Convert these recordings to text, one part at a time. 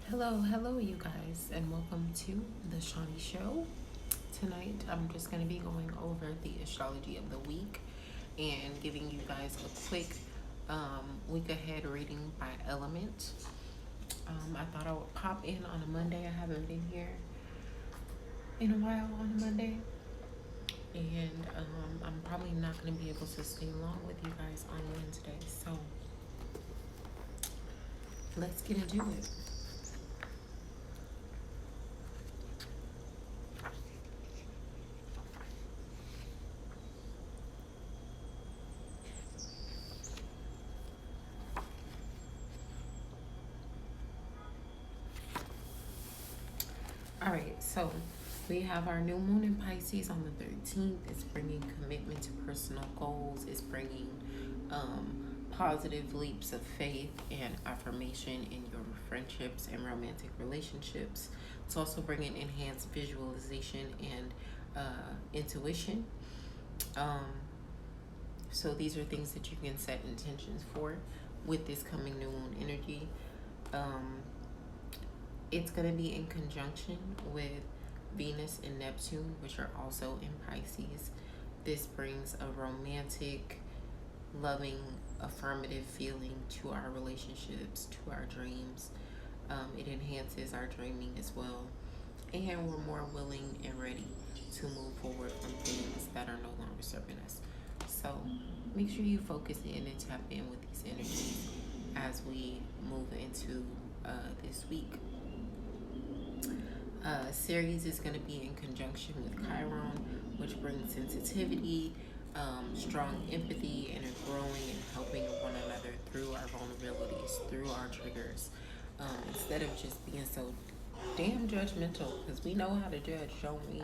Hello, you guys, and welcome to the Shawnee Show. Tonight, I'm just going to be going over the astrology of the week and giving you guys a quick week ahead reading by element. I thought I would pop in on a Monday. I haven't been here in a while on a Monday, and I'm probably not going to be able to stay long with you guys on Wednesday. So let's get into it. All right, so we have our new moon in Pisces on the 13th. It's bringing commitment to personal goals. It's bringing positive leaps of faith and affirmation in your friendships and romantic relationships. It's also bringing enhanced visualization and intuition. Um, so these are things that you can set intentions for with this coming new moon energy. Um, it's going to be in conjunction with Venus and Neptune, which are also in Pisces. This brings a romantic, loving, affirmative feeling to our relationships, to our dreams. It enhances our dreaming as well. And we're more willing and ready to move forward from things that are no longer serving us. So make sure you focus in and tap in with these energies as we move into this week. Ceres is going to be in conjunction with Chiron, which brings sensitivity, strong empathy, and a growing and helping one another through our vulnerabilities, through our triggers, instead of just being so damn judgmental, because we know how to judge, don't we?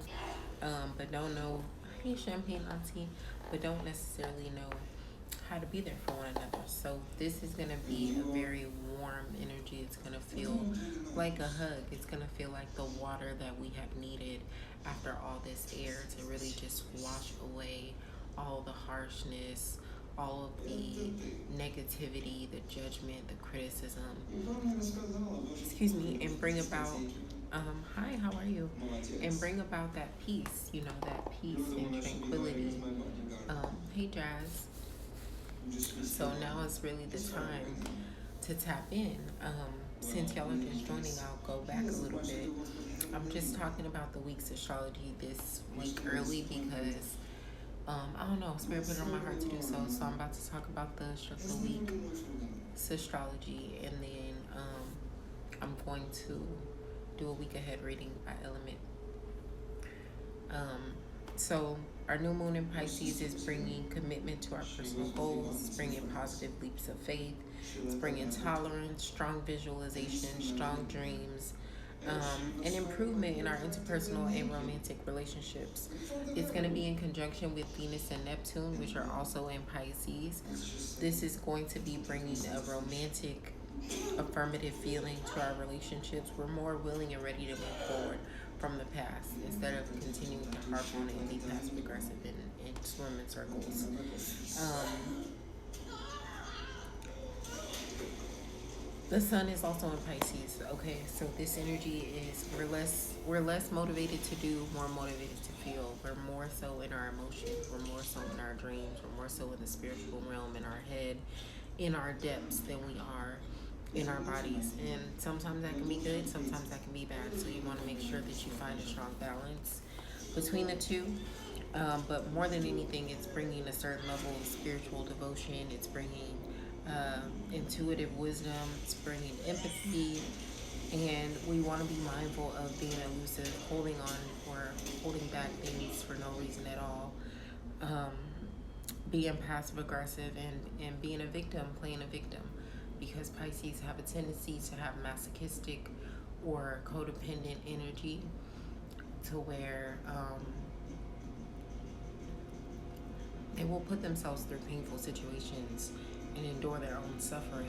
But don't know, hey, Champagne Auntie, but don't necessarily know how to be there for one another. So this is going to be a very warm energy. It's going to feel like a hug. It's going to feel like the water that we have needed after all this air to really just wash away all the harshness, all of the negativity, the judgment, the criticism, excuse me, and bring about hi, how are you? And bring about that peace, that peace and tranquility. Hey, Jazz. So now is really the time to tap in. Since y'all are just joining, I'll go back a little bit. I'm just talking about the week's astrology this week early because I don't know, Spirit put it on my heart to do so. So I'm about to talk about the week's astrology, and then I'm going to do a week ahead reading by element. So our new moon in Pisces is bringing commitment to our personal goals. It's bringing positive leaps of faith. It's bringing tolerance, strong visualization, strong dreams, and improvement in our interpersonal and romantic relationships. It's going to be in conjunction with Venus and Neptune, which are also in Pisces. This is going to be bringing a romantic, affirmative feeling to our relationships. We're more willing and ready to move forward from the past instead of continuing to harp on it and be passive aggressive and swim in circles. The sun is also in Pisces. Okay, so this energy is we're less motivated to do, more motivated to feel. We're more so in our emotions. We're more so in our dreams. We're more so in the spiritual realm, in our head, in our depths than we are in our bodies. And sometimes that can be good, sometimes that can be bad. So you want to make sure that you find a strong balance between the two. But more than anything, it's bringing a certain level of spiritual devotion. It's bringing intuitive wisdom. It's bringing empathy. And we want to be mindful of being elusive, holding on or holding back things for no reason at all. Being passive aggressive and being a victim, playing a victim. Because Pisces have a tendency to have masochistic or codependent energy to where they will put themselves through painful situations and endure their own suffering,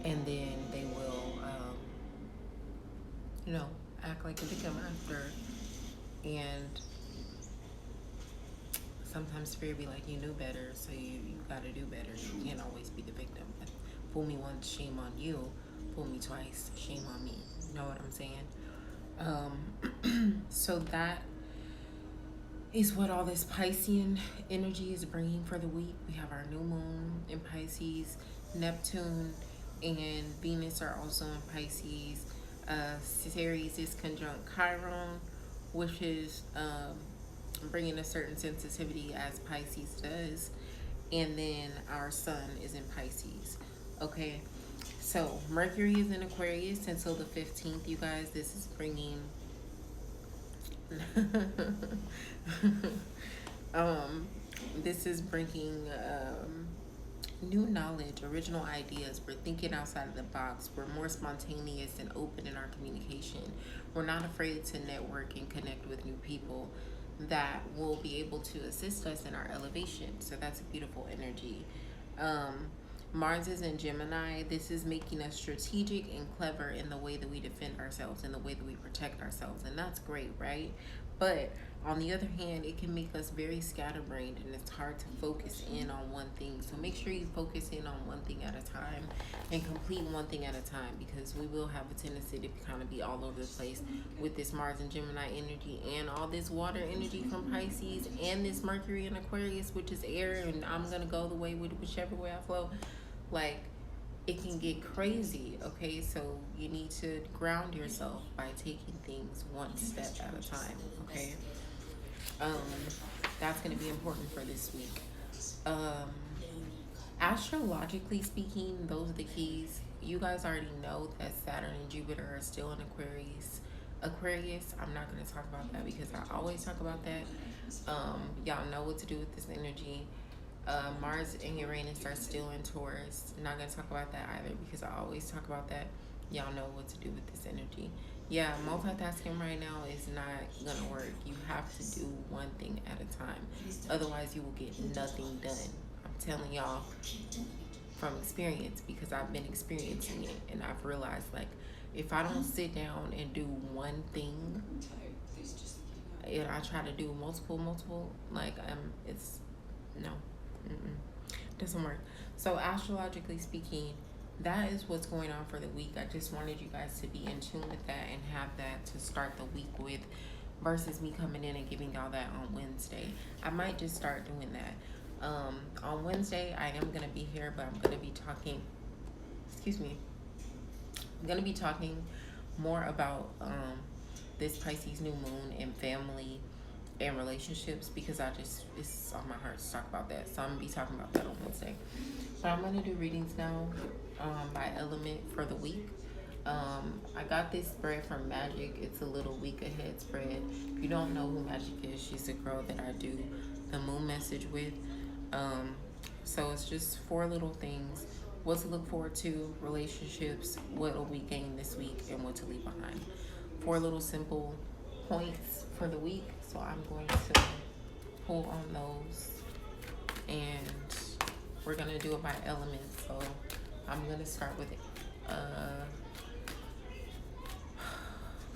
and then they will act like a victim after. And sometimes Spirit be like, you knew better, so you got to do better. You can't always be the victim. Fool me once, shame on you. Fool me twice, shame on me. Know what I'm saying? So that is what all this Piscean energy is bringing for the week. We have our new moon in Pisces, Neptune and Venus are also in Pisces. Ceres is conjunct Chiron, which is bringing a certain sensitivity as Pisces does. And then our sun is in Pisces. Okay, so Mercury is in Aquarius until the 15th, you guys. This is bringing um, this is bringing new knowledge, original ideas. We're thinking outside of the box. We're more spontaneous and open in our communication. We're not afraid to network and connect with new people that will be able to assist us in our elevation. So that's a beautiful energy. Um, Mars is in Gemini. This is making us strategic and clever in the way that we defend ourselves and the way that we protect ourselves. And that's great, right? But on the other hand, it can make us very scatterbrained and it's hard to focus in on one thing. So make sure you focus in on one thing at a time and complete one thing at a time, because we will have a tendency to kind of be all over the place with this Mars and Gemini energy and all this water energy from Pisces and this Mercury in Aquarius, which is air, and I'm going to go the way with whichever way I flow. Like, it can get crazy, okay? So you need to ground yourself by taking things one step at a time, okay? Um, that's going to be important for this week. Astrologically speaking, those are the keys. You guys already know that Saturn and Jupiter are still in Aquarius, I'm not going to talk about that because I always talk about that. Y'all know what to do with this energy. Mars and Uranus are still in Taurus. Not going to talk about that either because I always talk about that. Y'all know what to do with this energy. Yeah, multitasking right now is not going to work. You have to do one thing at a time. Otherwise, you will get nothing done. I'm telling y'all from experience because I've been experiencing it and I've realized, like, if I don't sit down and do one thing, and I try to do multiple, like, it's, no. Doesn't work. So astrologically speaking, that is what's going on for the week. I just wanted you guys to be in tune with that and have that to start the week with, versus me coming in and giving y'all that on Wednesday. I might just start doing that. On Wednesday I am going to be here, but I'm going to be talking, I'm going to be talking more about this Pisces new moon and family and relationships, because it's on my heart to talk about that. So I'm gonna be talking about that on Wednesday. But I'm gonna do readings now by element for the week. I got this spread from Magic. It's a little week ahead spread. If you don't know who Magic is, she's a girl that I do the moon message with. So it's just 4 little things: what to look forward to, relationships, what will we gain this week, and what to leave behind. 4 little simple points for the week. So I'm going to pull on those and we're going to do it by element. So I'm going to start with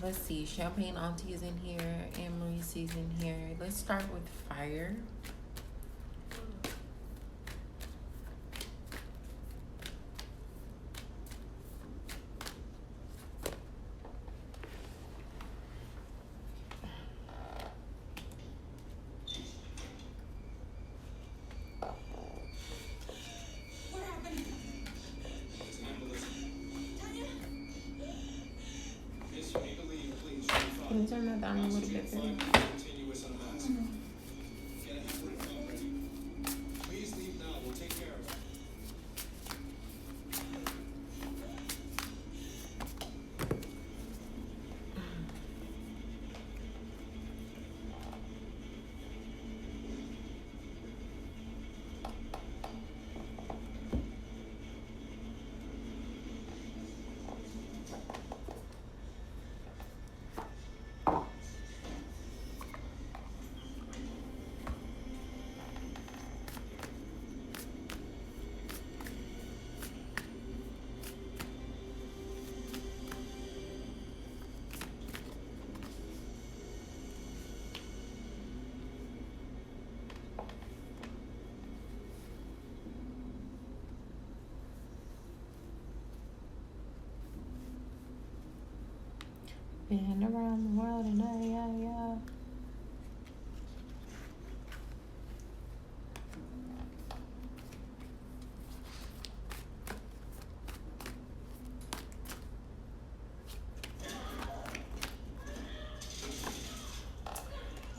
let's see, Champagne Auntie is in here, Anne Marie's in here. Let's start with fire. Can you turn that down a little bit there? Been around the world and yeah.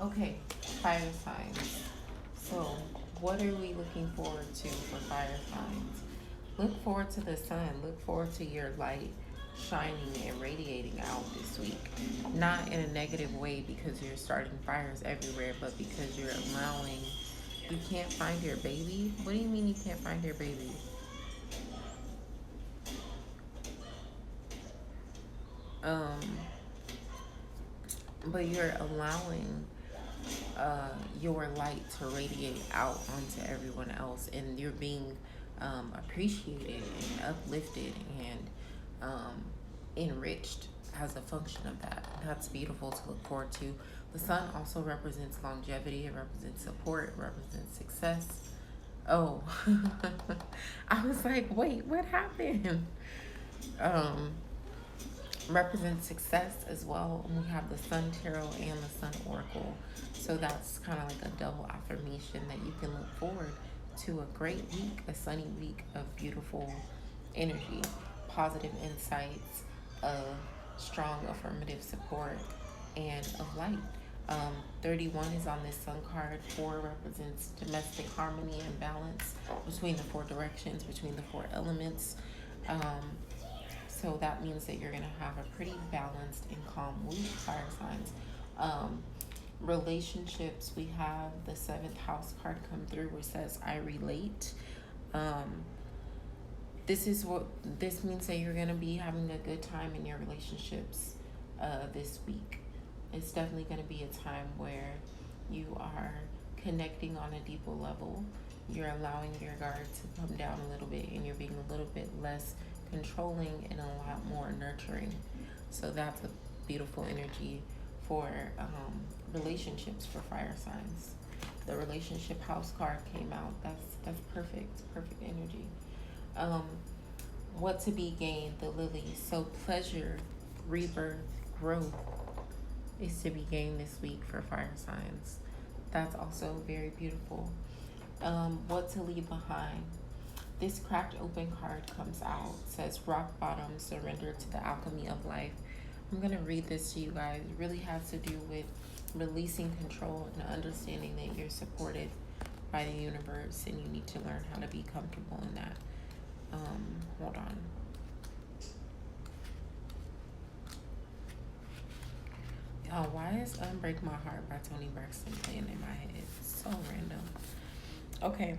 Okay, fire signs. So, what are we looking forward to for fire signs? Look forward to the sun. Look forward to your light shining and radiating out this week. Not in a negative way because you're starting fires everywhere, but because you're allowing. You can't find your baby? What do you mean you can't find your baby? Um, but you're allowing your light to radiate out onto everyone else, and you're being appreciated and uplifted and enriched as a function of that. That's beautiful to look forward to. The sun also represents longevity, it represents support, it represents success. Oh, I was like, wait, what happened? Um, Represents success as well. And we have the Sun Tarot and the Sun Oracle. So that's kind of like a double affirmation that you can look forward to a great week, a sunny week of beautiful energy, positive insights, of strong affirmative support, and of light. 31 is on this sun card. 4 represents domestic harmony and balance between the 4 directions, between the 4 elements. So that means that you're going to have a pretty balanced and calm week, fire signs. Relationships, we have the 7th house card come through, which says, I relate. This means that you're going to be having a good time in your relationships this week. It's definitely going to be a time where you are connecting on a deeper level. You're allowing your guard to come down a little bit, and you're being a little bit less controlling and a lot more nurturing. So that's a beautiful energy for relationships for fire signs. The relationship house card came out. That's perfect. Perfect energy. What to be gained, the lily. So pleasure, rebirth, growth is to be gained this week for fire signs. That's also very beautiful. What to leave behind. This cracked open card comes out. It says rock bottom, surrender to the alchemy of life. I'm going to read this to you guys. It really has to do with releasing control and understanding that you're supported by the universe, and you need to learn how to be comfortable in that. Hold on. Y'all, why is Unbreak My Heart by Toni Braxton playing in my head? It's so random. Okay.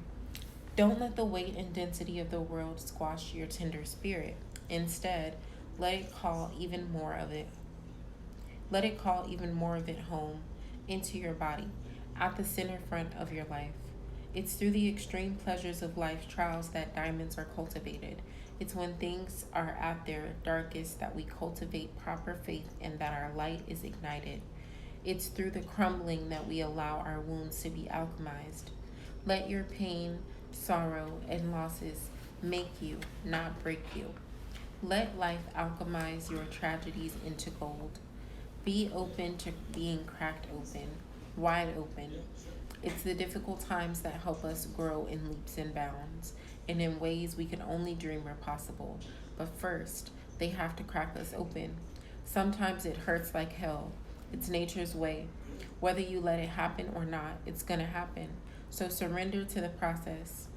Don't let the weight and density of the world squash your tender spirit. Instead, let it call even more of it. Let it call even more of it home into your body, at the center front of your life. It's through the extreme pleasures of life's trials that diamonds are cultivated. It's when things are at their darkest that we cultivate proper faith and that our light is ignited. It's through the crumbling that we allow our wounds to be alchemized. Let your pain, sorrow, and losses make you, not break you. Let life alchemize your tragedies into gold. Be open to being cracked open, wide open. It's the difficult times that help us grow in leaps and bounds, and in ways we can only dream are possible. But first, they have to crack us open. Sometimes it hurts like hell. It's nature's way. Whether you let it happen or not, it's gonna happen. So surrender to the process.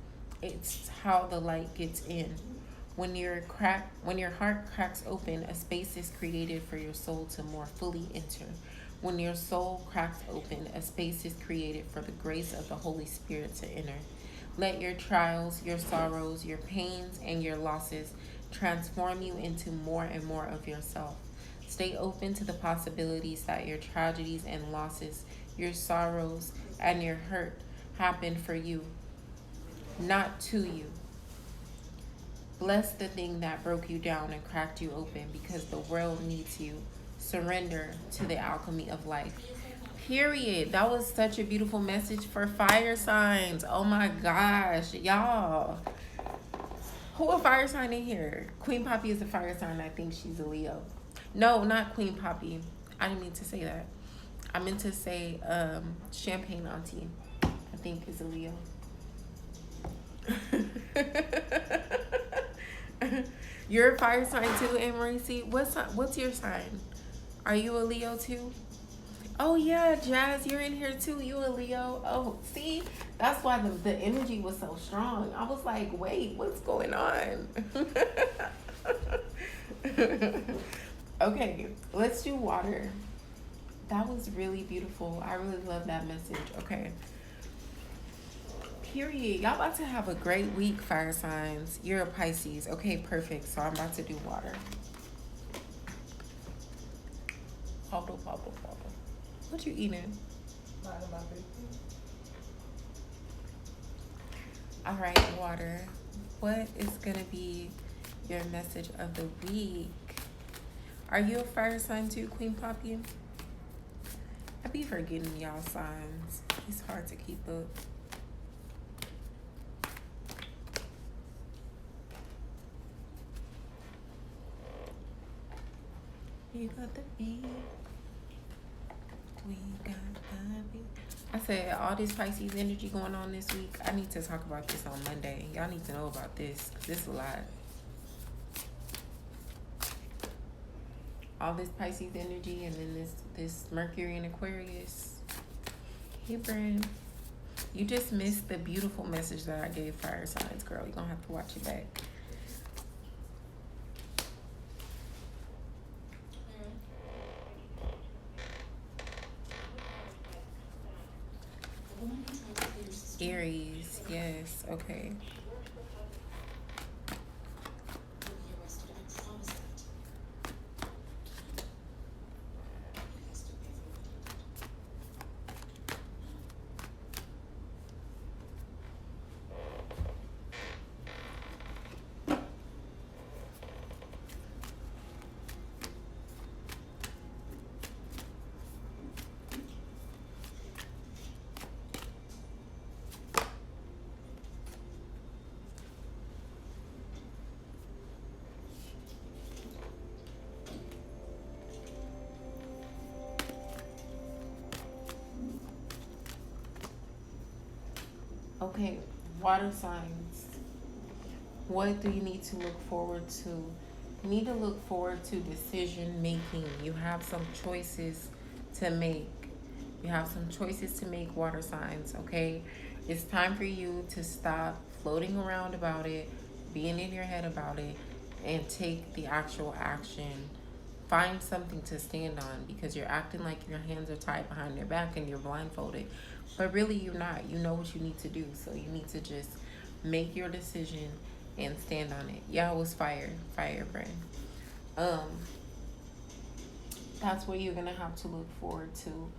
It's how the light gets in. When your heart cracks open, a space is created for your soul to more fully enter. When your soul cracks open, a space is created for the grace of the Holy Spirit to enter. Let your trials, your sorrows, your pains, and your losses transform you into more and more of yourself. Stay open to the possibilities that your tragedies and losses, your sorrows, and your hurt happen for you, not to you. Bless the thing that broke you down and cracked you open, because the world needs you. Surrender to the alchemy of life. Period. That was such a beautiful message for fire signs. Oh my gosh, y'all. Who a fire sign in here? Queen Poppy is a fire sign. I think she's a Leo. No, not Queen Poppy. I didn't mean to say that. I meant to say Champagne Auntie. I think is a Leo. You're a fire sign too, Anne Marie. What's your sign? Are you a Leo too? Oh yeah, Jazz, you're in here too. You a Leo? Oh, see, that's why the energy was so strong. I was like, wait, what's going on? Okay, let's do water. That was really beautiful. I really love that message. Okay. Period. Y'all about to have a great week, fire signs. You're a Pisces. Okay, perfect. So I'm about to do water. Bubble, bubble, bubble. What you eating? All right, water. What is gonna be your message of the week? Are you a fire sign too, Queen Poppy? I be forgetting y'all signs. It's hard to keep up. You got the beat. We got the beat. I said all this Pisces energy going on this week. I need to talk about this on Monday. Y'all need to know about this. This is a lot. All this Pisces energy and then this Mercury and Aquarius. Hey, Brand. You just missed the beautiful message that I gave fire signs, girl. You're gonna have to watch it back. Aries, yes, okay. Okay, water signs. What do you need to look forward to? You need to look forward to decision making. You have some choices to make. You have some choices to make, water signs, okay? It's time for you to stop floating around about it, being in your head about it, and take the actual action. Find something to stand on because you're acting like your hands are tied behind your back and you're blindfolded. But really, you're not. You know what you need to do. So you need to just make your decision and stand on it. Yeah, it was firebrand. Um, that's what you're gonna have to look forward to.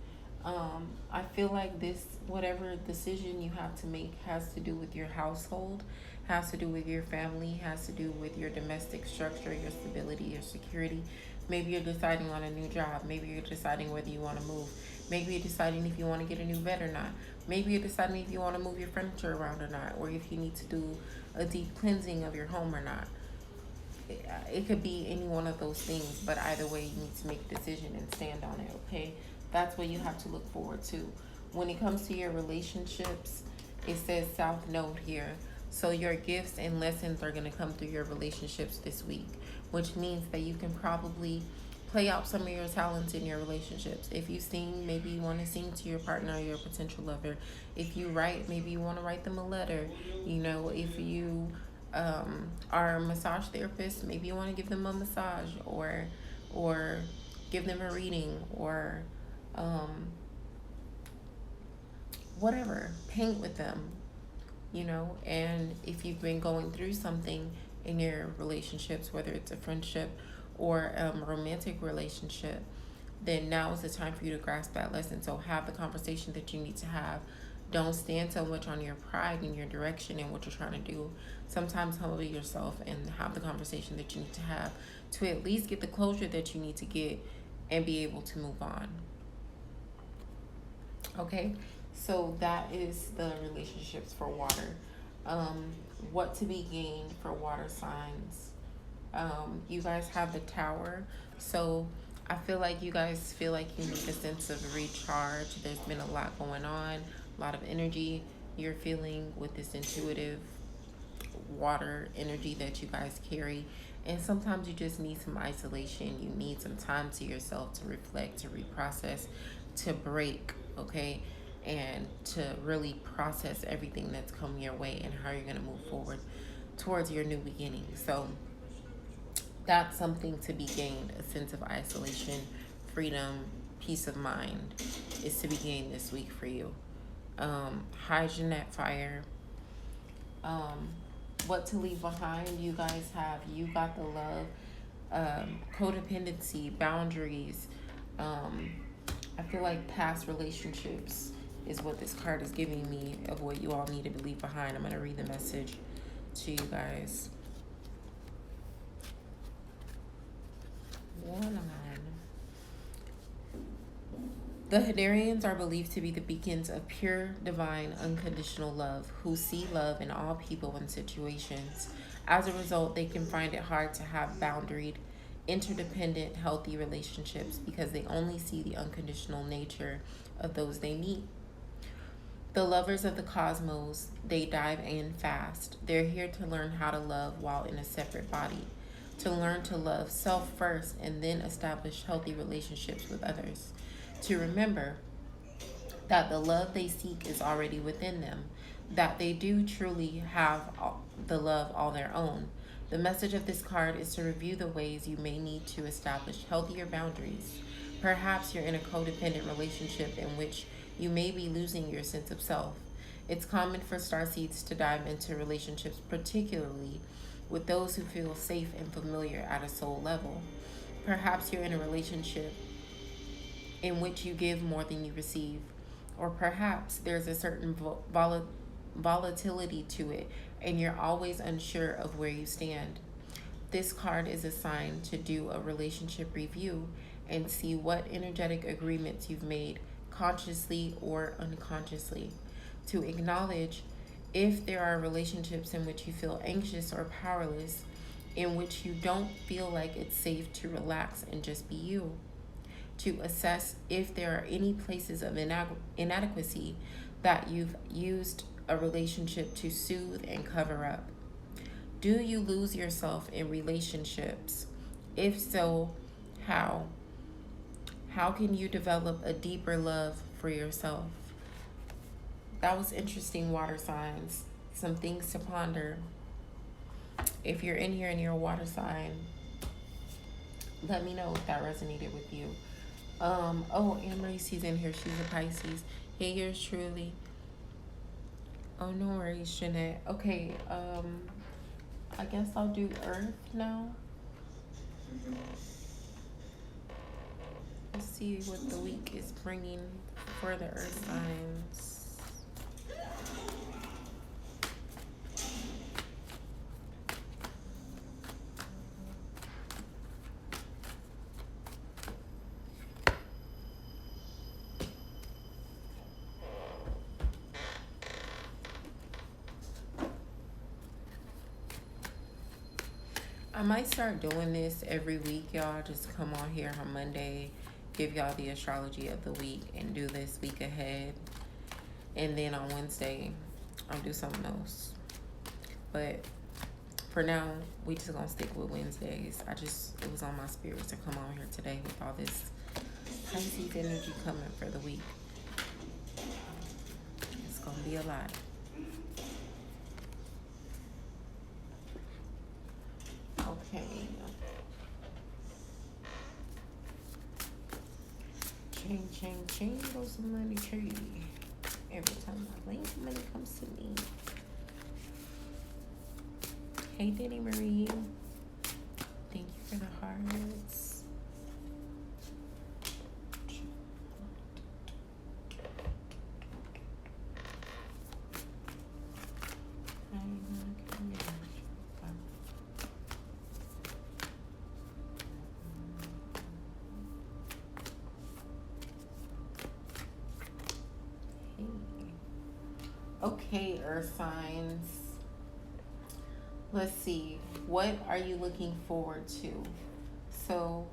I feel like this, whatever decision you have to make, has to do with your household, has to do with your family, has to do with your domestic structure, your stability, your security. Maybe you're deciding on a new job. Maybe you're deciding whether you want to move. Maybe you're deciding if you want to get a new bed or not. Maybe you're deciding if you want to move your furniture around or not, or if you need to do a deep cleansing of your home or not. It could be any one of those things, but either way, you need to make a decision and stand on it, okay? That's what you have to look forward to. When it comes to your relationships, it says South Node here. So your gifts and lessons are going to come through your relationships this week, which means that you can probably play out some of your talents in your relationships. If you sing, maybe you want to sing to your partner or your potential lover. If you write, maybe you want to write them a letter. You know, if you are a massage therapist, maybe you want to give them a massage or give them a reading or whatever. Paint with them, you know. And if you've been going through something in your relationships, whether it's a friendship or a romantic relationship, then now is the time for you to grasp that lesson. So have the conversation that you need to have. Don't stand so much on your pride and your direction and what you're trying to do. Sometimes humble yourself and have the conversation that you need to have to at least get the closure that you need to get and be able to move on. Okay, so that is the relationships for water. What to be gained for water signs? You guys have the Tower. So I feel like you guys feel like you need a sense of recharge. There's been a lot going on, a lot of energy you're feeling with this intuitive water energy that you guys carry. And sometimes you just need some isolation. You need some time to yourself to reflect, to reprocess, to break, okay? And to really process everything that's come your way and how you're going to move forward towards your new beginning. So that's something to be gained, a sense of isolation, freedom, peace of mind is to be gained this week for you. High Jeanette Fire. Um, what to leave behind, you guys have you got the love, codependency, boundaries. um, I feel like past relationships is what this card is giving me of what you all need to leave behind. I'm going to read the message to you guys. One on. The Hadarians are believed to be the beacons of pure, divine, unconditional love, who see love in all people and situations. As a result, they can find it hard to have boundaried, interdependent, healthy relationships because they only see the unconditional nature of those they meet. The lovers of the cosmos, they dive in fast. They're here to learn how to love while in a separate body, to learn to love self first and then establish healthy relationships with others, to remember that the love they seek is already within them, that they do truly have the love all their own. The message of this card is to review the ways you may need to establish healthier boundaries. Perhaps you're in a codependent relationship in which you may be losing your sense of self. It's common for starseeds to dive into relationships, particularly with those who feel safe and familiar at a soul level. Perhaps you're in a relationship in which you give more than you receive, or perhaps there's a certain volatility to it and you're always unsure of where you stand. This card is a sign to do a relationship review and see what energetic agreements you've made consciously or unconsciously, to acknowledge if there are relationships in which you feel anxious or powerless, in which you don't feel like it's safe to relax and just be you, to assess if there are any places of inadequacy that you've used a relationship to soothe and cover up. Do you lose yourself in relationships? If so, how? How can you develop a deeper love for yourself? That was interesting, water signs. Some things to ponder. If you're in here and you're a water sign, let me know if that resonated with you. Oh, Anne Marie's in here. She's a Pisces. Hey, yours truly. Oh, no worries, Jeanette. Okay, I guess I'll do Earth now. Let's see what the week is bringing for the Earth signs. I might start doing this every week, y'all. Just come on here on Monday, give y'all the astrology of the week, and do this week ahead. And then on Wednesday, I'll do something else. But for now, we just gonna stick with Wednesdays. It was on my spirit to come on here today with all this Pisces energy coming for the week. It's gonna be a lot. Okay. Ching, ching, ching goes the money tree. Every time I blink, money comes to me. Hey, Denny Marie. Thank you for the hearts. Okay, Earth signs. Let's see. What are you looking forward to? So,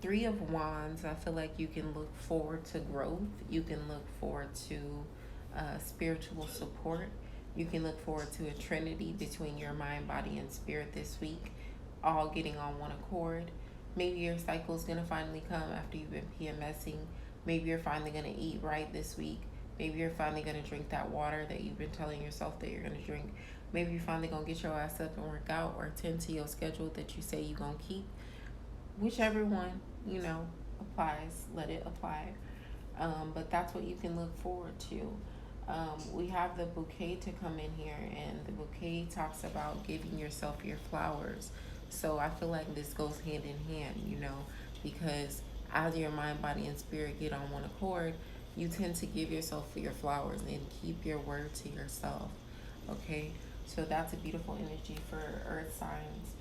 Three of Wands, I feel like you can look forward to growth. You can look forward to spiritual support. You can look forward to a trinity between your mind, body, and spirit this week, all getting on one accord. Maybe your cycle is going to finally come after you've been PMSing. Maybe you're finally going to eat right this week. Maybe you're finally going to drink that water that you've been telling yourself that you're going to drink. Maybe you're finally going to get your ass up and work out or attend to your schedule that you say you're going to keep. Whichever one, applies, let it apply. But that's what you can look forward to. We have the bouquet to come in here, and the bouquet talks about giving yourself your flowers. So I feel like this goes hand in hand, because as your mind, body, and spirit get on one accord, you tend to give yourself your flowers and keep your word to yourself. Okay, so that's a beautiful energy for earth signs.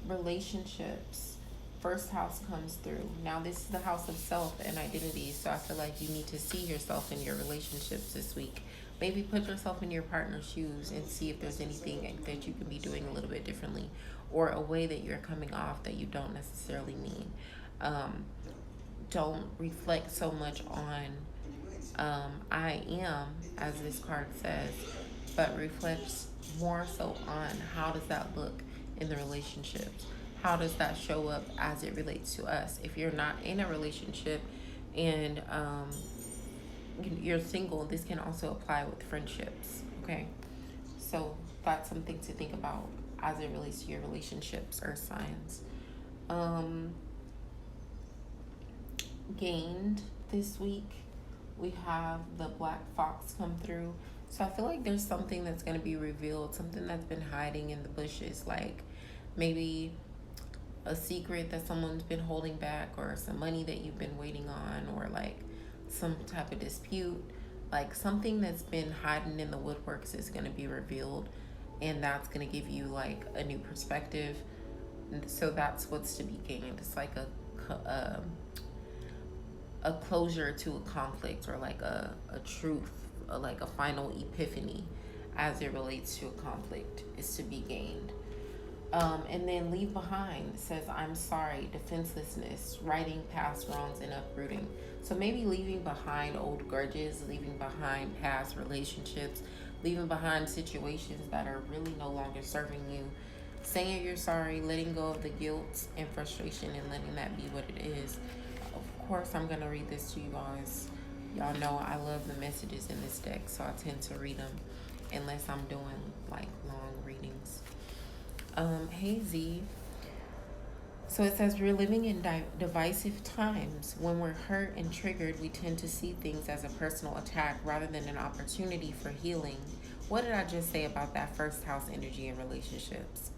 Relationships, first house comes through. Now this is the house of self and identity, so I feel like you need to see yourself in your relationships this week. Maybe put yourself in your partner's shoes and see if there's anything that you can be doing a little bit differently, or a way that you're coming off that you don't necessarily mean. Don't reflect so much on I am, as this card says, but reflect more so on how does that look in the relationships. How does that show up as it relates to us? If you're not in a relationship and you're single, this can also apply with friendships. Okay, so that's something to think about as it relates to your relationships or signs. Gained this week, we have the black fox come through. So I feel like there's something that's going to be revealed, something that's been hiding in the bushes, like maybe a secret that someone's been holding back, or some money that you've been waiting on, or like some type of dispute. Like something that's been hiding in the woodworks is going to be revealed, and that's going to give you like a new perspective. And so that's what's to be gained. It's like a closure to a conflict, or like a truth, or like a final epiphany as it relates to a conflict is to be gained. And then leave behind says, I'm sorry, defenselessness, righting past wrongs, and uprooting. So maybe leaving behind old grudges, leaving behind past relationships, leaving behind situations that are really no longer serving you, saying you're sorry, letting go of the guilt and frustration, and letting that be what it is. Of course, I'm going to read this to you guys. Y'all know I love the messages in this deck, so I tend to read them unless I'm doing like long readings. Hey Z. So it says, we're living in divisive times. When we're hurt and triggered, we tend to see things as a personal attack rather than an opportunity for healing. What did I just say about that first house energy in relationships?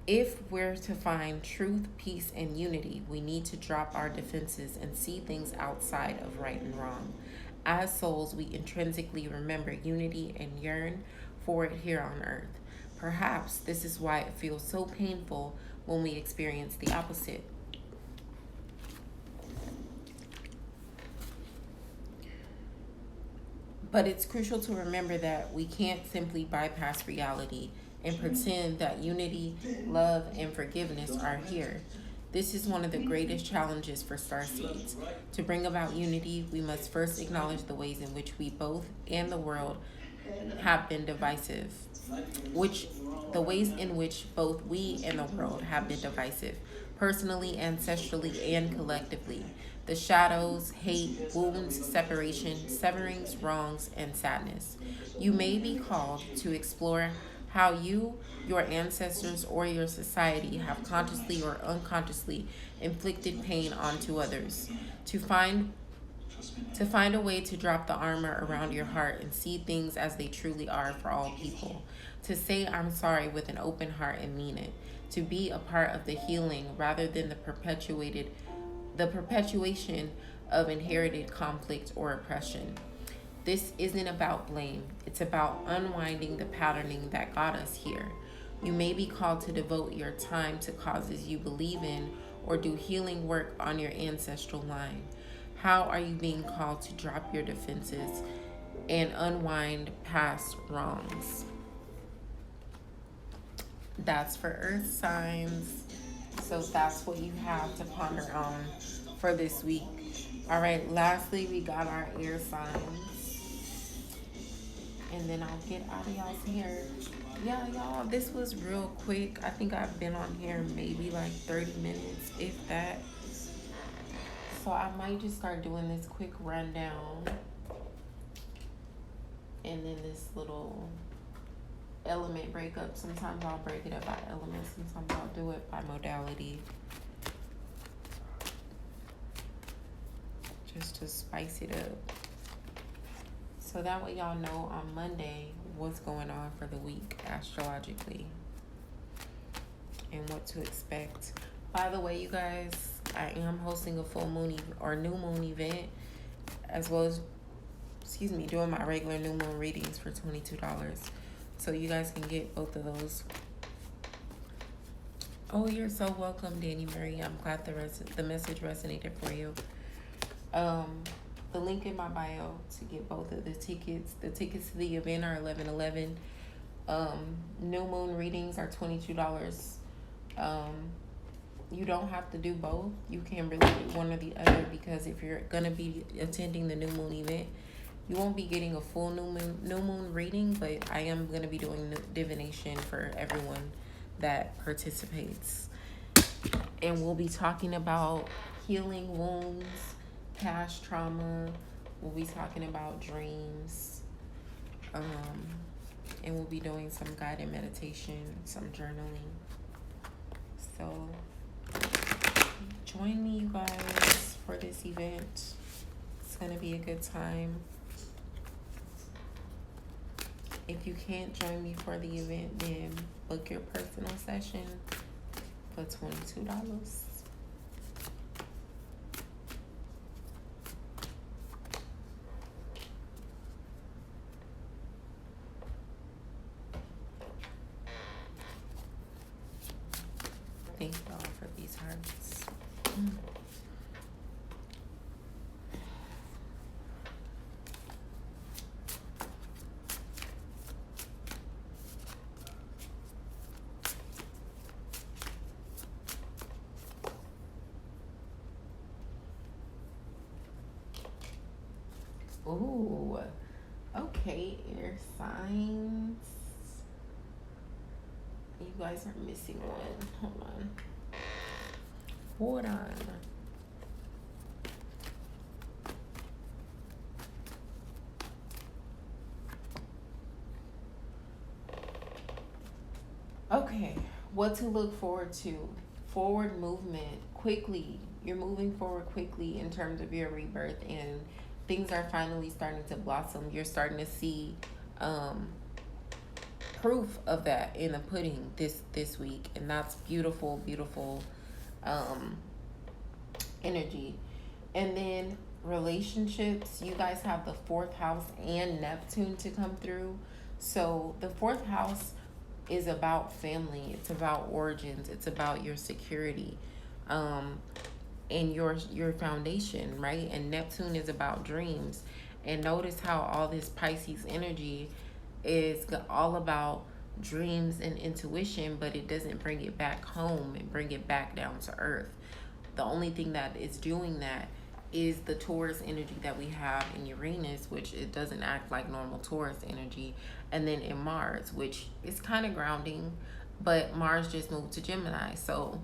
If we're to find truth, peace, and unity, we need to drop our defenses and see things outside of right and wrong. As souls, we intrinsically remember unity and yearn for it here on earth. Perhaps this is why it feels so painful when we experience the opposite. But it's crucial to remember that we can't simply bypass reality and pretend that unity, love, and forgiveness are here. This is one of the greatest challenges for starseeds. To bring about unity, we must first acknowledge the ways in which we both and the world have been divisive. The ways in which both we and the world have been divisive, personally, ancestrally, and collectively. The shadows, hate, wounds, separation, severings, wrongs, and sadness. You may be called to explore how you, your ancestors, or your society have consciously or unconsciously inflicted pain onto others. To find a way to drop the armor around your heart and see things as they truly are for all people. To say I'm sorry with an open heart and mean it. To be a part of the healing rather than the perpetuation of inherited conflict or oppression. This isn't about blame. It's about unwinding the patterning that got us here. You may be called to devote your time to causes you believe in, or do healing work on your ancestral line. How are you being called to drop your defenses and unwind past wrongs? That's for earth signs. So that's what you have to ponder on for this week. All right, lastly, we got our air signs. And then I'll get out of y'all's hair. Yeah, y'all, this was real quick. I think I've been on here maybe like 30 minutes, if that. So I might just start doing this quick rundown and then this little element breakup. Sometimes I'll break it up by element, sometimes I'll do it by modality. Just to spice it up. So that way y'all know on Monday what's going on for the week astrologically and what to expect. By the way, you guys, I am hosting a full moon or new moon event, as well as, doing my regular new moon readings for $22. So you guys can get both of those. Oh, you're so welcome, Danny Marie. I'm glad the message resonated for you. The link in my bio to get both of the tickets. The tickets to the event are $11.11. New moon readings are $22. You don't have to do both. You can really do one or the other, because if you're gonna be attending the new moon event, you won't be getting a full new moon reading, but I am gonna be doing divination for everyone that participates, and we'll be talking about healing wounds, past trauma. We'll be talking about dreams, and we'll be doing some guided meditation, some journaling. So join me, you guys, for this event. It's gonna be a good time. If you can't join me for the event, then book your personal session for $22. Thank y'all for these hearts. Ooh, okay, air signs. You guys are missing one. Hold on. Okay, what to look forward to. Forward movement, quickly. You're moving forward quickly in terms of your rebirth, and things are finally starting to blossom. You're starting to see proof of that in the pudding this week, and that's beautiful energy. And then relationships, you guys have the 4th house and Neptune to come through. So the 4th house is about family, it's about origins, it's about your security, and your foundation, right? And Neptune is about dreams. And notice how all this Pisces energy is all about dreams and intuition, but it doesn't bring it back home and bring it back down to earth. The only thing that is doing that is the Taurus energy that we have in Uranus, which it doesn't act like normal Taurus energy, and then in Mars, which is kind of grounding, but Mars just moved to Gemini, so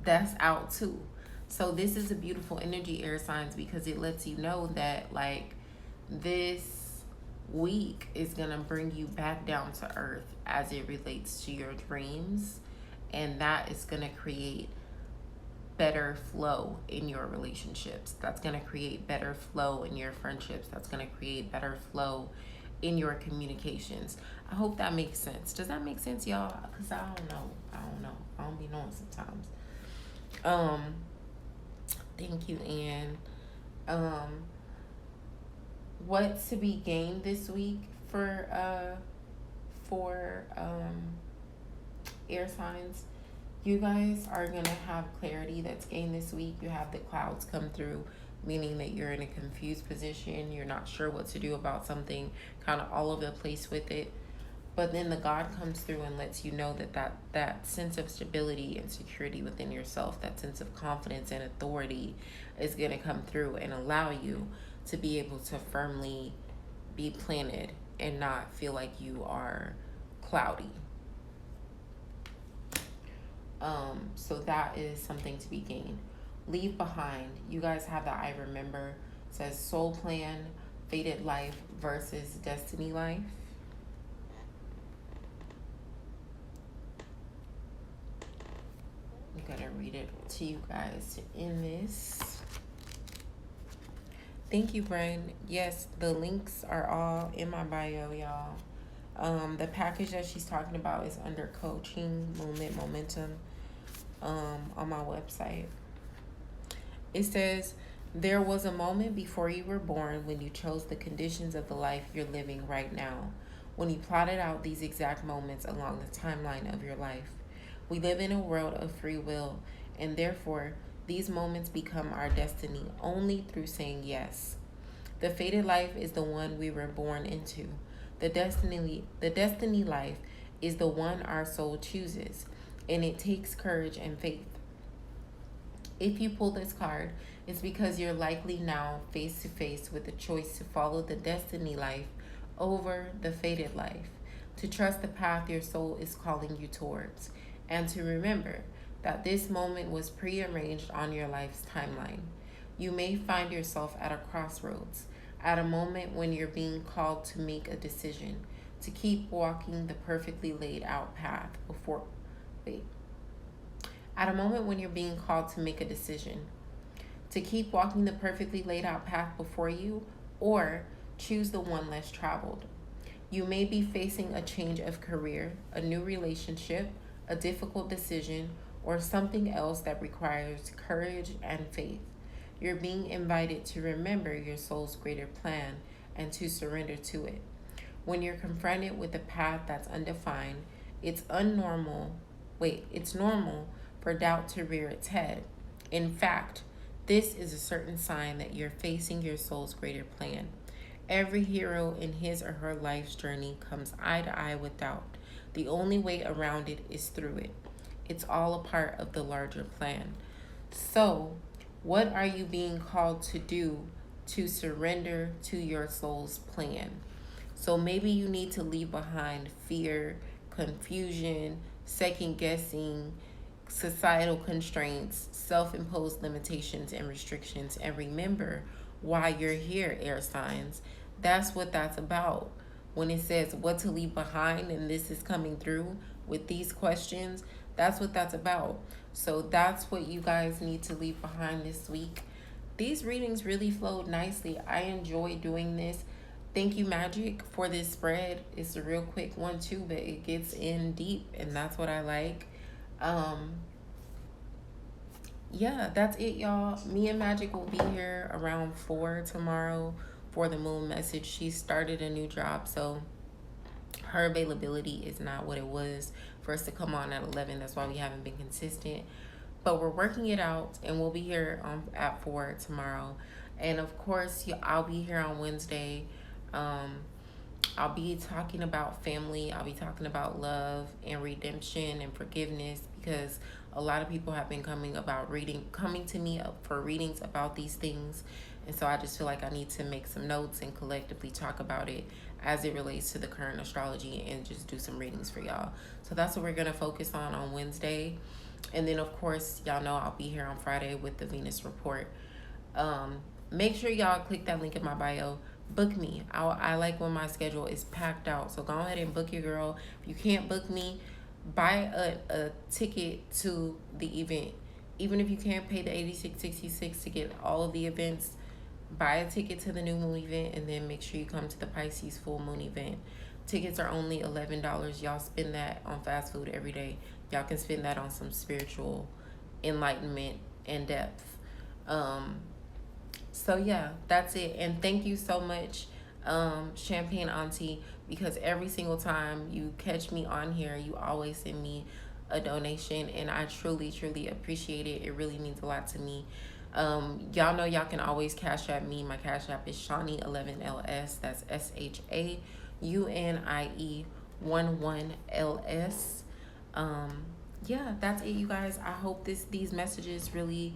that's out too. So this is a beautiful energy, air signs, because it lets you know that like this week is gonna bring you back down to earth as it relates to your dreams, and that is gonna create better flow in your relationships. That's going to create better flow in your friendships. That's going to create better flow in your communications. I hope that makes sense. Does that make sense, y'all? Because I don't know. I don't be knowing sometimes. Thank you, Anne. What to be gained this week for air signs? You guys are going to have clarity that's gained this week. You have the clouds come through, meaning that you're in a confused position. You're not sure what to do about something, kind of all over the place with it. But then the God comes through and lets you know that sense of stability and security within yourself, that sense of confidence and authority is going to come through and allow you to be able to firmly be planted and not feel like you are cloudy. So that is something to be gained. Leave behind. You guys have the I remember. It says soul plan, fated life versus destiny life. I'm gonna read it to you guys to end this. Thank you, Bren. Yes, the links are all in my bio, y'all. The package that she's talking about is under coaching, momentum, on my website. It says, there was a moment before you were born when you chose the conditions of the life you're living right now, when you plotted out these exact moments along the timeline of your life. We live in a world of free will, and therefore, these moments become our destiny only through saying yes. The fated life is the one we were born into. The destiny life is the one our soul chooses, and it takes courage and faith. If you pull this card, it's because you're likely now face to face with the choice to follow the destiny life over the fated life, to trust the path your soul is calling you towards, and to remember that this moment was prearranged on your life's timeline. You may find yourself at a crossroads, at a moment when you're being called to make a decision, to keep walking the perfectly laid out path before. Wait. At a moment when you're being called to make a decision, to keep walking the perfectly laid out path before you, or choose the one less traveled. You may be facing a change of career, a new relationship, a difficult decision, or something else that requires courage and faith. You're being invited to remember your soul's greater plan and to surrender to it. When you're confronted with a path that's undefined, it's normal for doubt to rear its head. In fact, this is a certain sign that you're facing your soul's greater plan. Every hero in his or her life's journey comes eye to eye with doubt. The only way around it is through it. It's all a part of the larger plan. So, what are you being called to do to surrender to your soul's plan? So maybe you need to leave behind fear, confusion, second guessing, societal constraints, self-imposed limitations and restrictions, and remember why you're here, air signs. That's what that's about. When it says what to leave behind and this is coming through with these questions, that's what that's about. So that's what you guys need to leave behind this week. These readings really flowed nicely. I enjoy doing this. Thank you, Magic, for this spread. It's a real quick one too, but it gets in deep, and that's what I like. Yeah, that's it, y'all. Me and Magic will be here around 4 tomorrow for the moon message. She started a new job, so her availability is not what it was for us to come on at 11. That's why we haven't been consistent, but we're working it out, and we'll be here at 4 tomorrow. And of course, I'll be here on Wednesday. I'll be talking about family. I'll be talking about love and redemption and forgiveness, because a lot of people have been coming to me for readings about these things. And so I just feel like I need to make some notes and collectively talk about it as it relates to the current astrology and just do some readings for y'all. So that's what we're going to focus on Wednesday. And then, of course, y'all know I'll be here on Friday with the Venus report. Make sure y'all click that link in my bio. Book me. I like when my schedule is packed out. So go ahead and book your girl. If you can't book me, buy a ticket to the event. Even if you can't pay the $86.66 to get all of the events, buy a ticket to the new moon event, and then make sure you come to the Pisces full moon event. Tickets are only $11. Y'all spend that on fast food every day. Y'all can spend that on some spiritual enlightenment and depth. So yeah, that's it. And thank you so much, Champagne Auntie, because every single time you catch me on here, you always send me a donation, and I truly, truly appreciate it. It really means a lot to me. Y'all know y'all can always Cash App me. My Cash App is Shani11LS. That's SHAUNIE 11LS. Yeah, that's it, you guys. I hope these messages really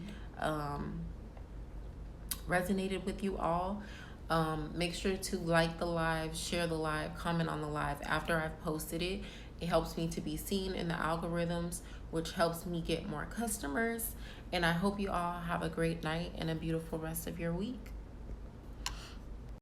resonated with you all. Make sure to like the live, share the live, comment on the live after I've posted it. It helps me to be seen in the algorithms, which helps me get more customers. And I hope you all have a great night and a beautiful rest of your week.